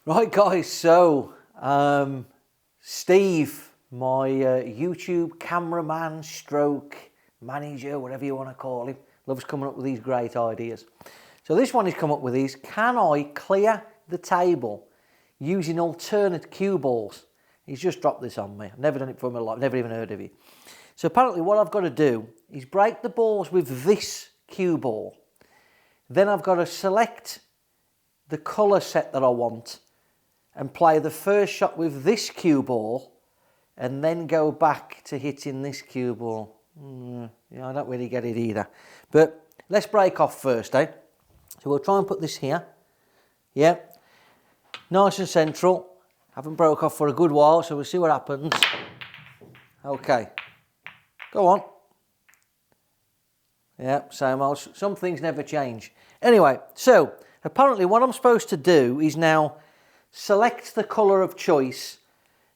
Right guys, so Steve, my YouTube cameraman stroke manager, whatever you want to call him, loves coming up with these great ideas. So this one he's come up with is, can I clear the table using alternate cue balls? He's just dropped this on me. I've never done it for my life, never even heard of it. So apparently what I've got to do is break the balls with this cue ball. Then I've got to select the colour set that I want and play the first shot with this cue ball and then go back to hitting this cue ball. Yeah, I don't really get it either. But let's break off first, eh? So we'll try and put this here. Yeah, nice and central. Haven't broke off for a good while, so we'll see what happens. Okay, go on. Yeah, same old. Some things never change. Anyway, so apparently what I'm supposed to do is now select the colour of choice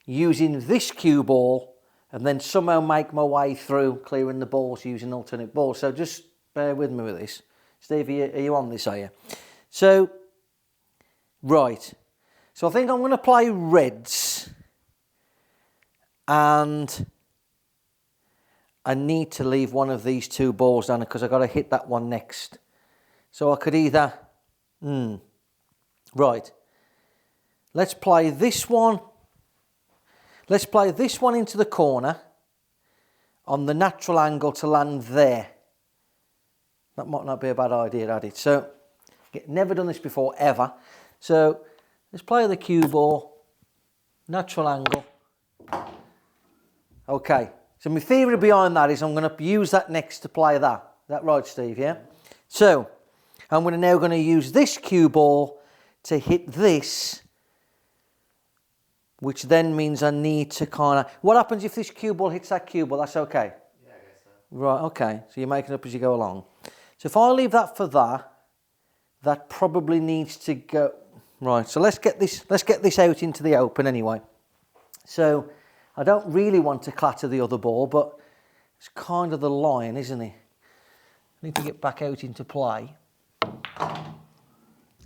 using this cue ball and then somehow make my way through clearing the balls using alternate balls. So just bear with me with this. Steve, are you on this, are you? So, right. So I think I'm going to play reds and I need to leave one of these two balls down because I've got to hit that one next. So I could either... Right. Let's play this one. Let's play this one into the corner on the natural angle to land there. That might not be a bad idea, had it? So, never done this before, ever. So, let's play the cue ball, natural angle. Okay, so my theory behind that is I'm going to use that next to play that. Is that right, Steve, yeah? So, I'm now going to use this cue ball to hit this, which then means I need to kind of... What happens if this cue ball hits that cue ball? That's okay? Yeah, I guess so. Right, okay. So you're making it up as you go along. So if I leave that for that, that probably needs to go... Right, so let's get this out into the open anyway. So I don't really want to clatter the other ball, but it's kind of the line, isn't it? I need to get back out into play.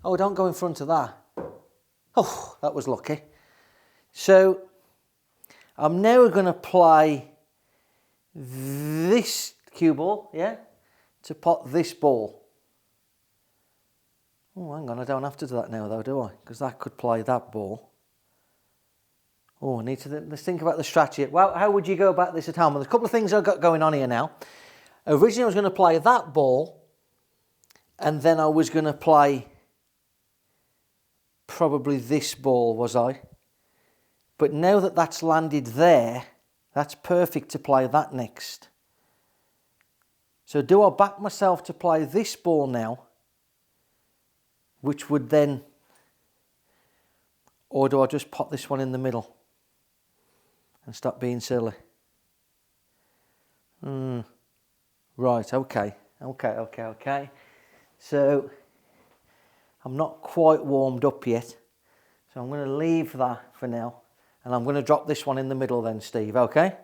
Oh, don't go in front of that. Oh, that was lucky. So I'm now going to play this cue ball, yeah, to pot this ball. Oh, hang on, I don't have to do that now though, do I? Because that could play that ball. Oh, I need to... Let's think about the strategy. Well, how would you go about this at home? Well, there's a couple of things I've got going on here now. Originally I was going to play that ball and then I was going to play probably this ball, was I? But now that that's landed there, that's perfect to play that next. So do I back myself to play this ball now, which would then... Or do I just pop this one in the middle and stop being silly? Right, okay. So I'm not quite warmed up yet. So I'm going to leave that for now. And I'm going to drop this one in the middle then, Steve, okay?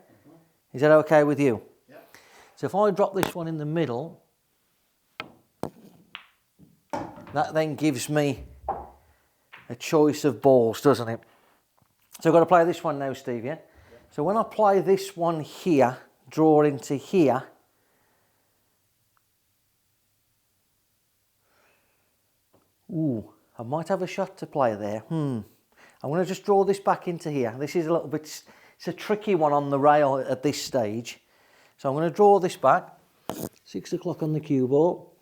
Is that okay with you? Yeah. So if I drop this one in the middle, that then gives me a choice of balls, doesn't it? So I've got to play this one now, Steve, yeah? So when I play this one here, draw into here, ooh, I might have a shot to play there. I'm going to just draw this back into here. This is a little bit, it's a tricky one on the rail at this stage. So I'm going to draw this back. 6 o'clock on the cue ball.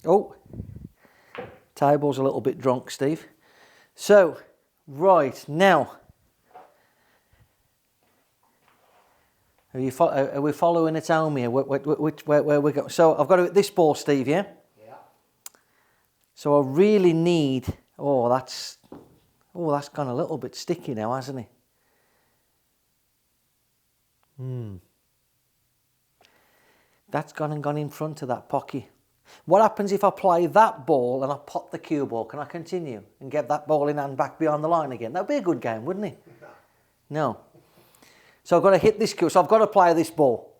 Oh, table's a little bit drunk, Steve. So, right, now, are we following it home here? Where we go? So I've got to hit this ball, Steve, yeah? So I really need... Oh, that's gone a little bit sticky now, hasn't it? That's gone in front of that pocket. What happens if I play that ball and I pop the cue ball? Can I continue and get that ball in hand back beyond the line again? That'd be a good game, wouldn't it? No. So I've got to hit this cue. So I've got to play this ball.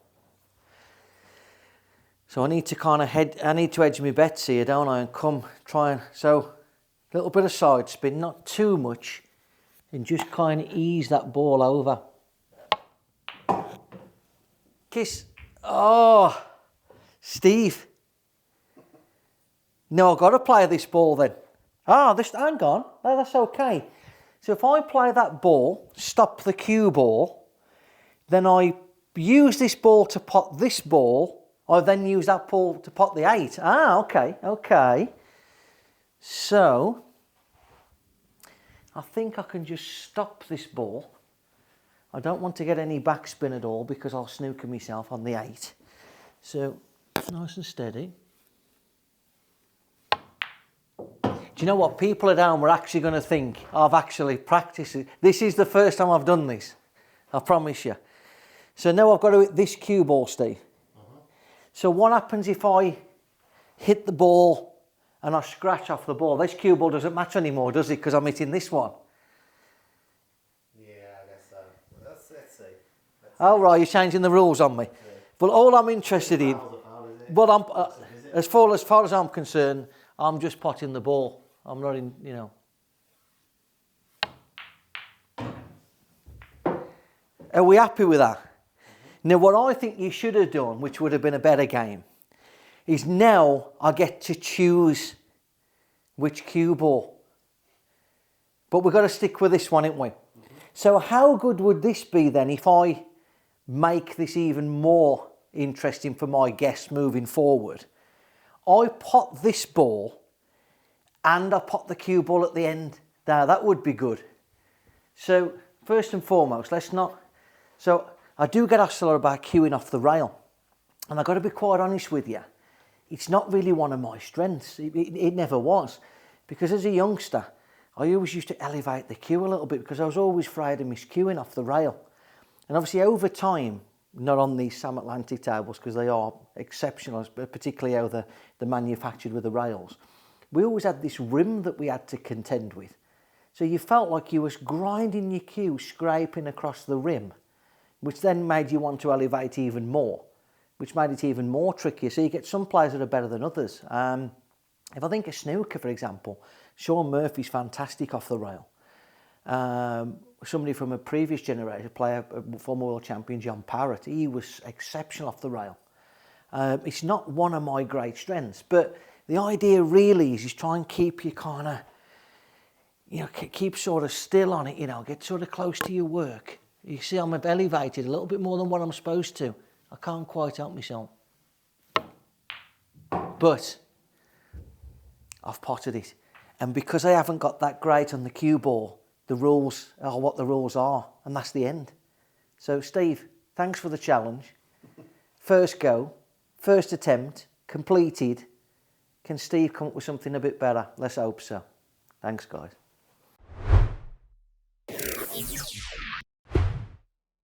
So I need to kind of I need to edge my bets here, don't I? And come try and... So A little bit of side spin, not too much, and just kind of ease that ball over. Kiss. Oh, Steve. No, I've got to play this ball then. Hang on. No, that's okay. So if I play that ball, stop the cue ball, then I use this ball to pot this ball, I then use that ball to pot the 8. Okay. So, I think I can just stop this ball. I don't want to get any backspin at all because I'll snooker myself on the 8. So, nice and steady. Do you know what? People at home are actually going to think I've actually practiced it. This is the first time I've done this. I promise you. So now I've got to hit this cue ball, Steve. So what happens if I hit the ball and I scratch off the ball? This cue ball doesn't match anymore, does it? Because I'm hitting this one. Yeah, I guess so. Let's see. Oh, right, you're changing the rules on me. Yeah. Well, all I'm interested in... Well, as far as I'm concerned, I'm just potting the ball. I'm not in, Are we happy with that? Now, what I think you should have done, which would have been a better game, is now I get to choose which cue ball. But we've got to stick with this one, haven't we? So how good would this be then if I make this even more interesting for my guests moving forward? I pot this ball and I pot the cue ball at the end. Now, that would be good. So, first and foremost, So, I do get asked a lot about cueing off the rail. And I've got to be quite honest with you. It's not really one of my strengths. It never was. Because as a youngster, I always used to elevate the cue a little bit because I was always afraid of miscuing off the rail. And obviously over time, not on these Sam Atlantic tables because they are exceptional, particularly how they're manufactured with the rails. We always had this rim that we had to contend with. So you felt like you was grinding your cue, scraping across the rim, which then made you want to elevate even more, which made it even more trickier. So you get some players that are better than others. If I think of snooker, for example, Sean Murphy's fantastic off the rail. Somebody from a previous generation, player, former world champion John Parrott, he was exceptional off the rail. It's not one of my great strengths, but the idea really is try and keep you kind of, keep sort of still on it, get sort of close to your work. You see, I'm elevated a little bit more than what I'm supposed to. I can't quite help myself. But I've potted it. And because I haven't got that great on the cue ball, the rules are what the rules are, and that's the end. So, Steve, thanks for the challenge. First go, first attempt, completed. Can Steve come up with something a bit better? Let's hope so. Thanks, guys.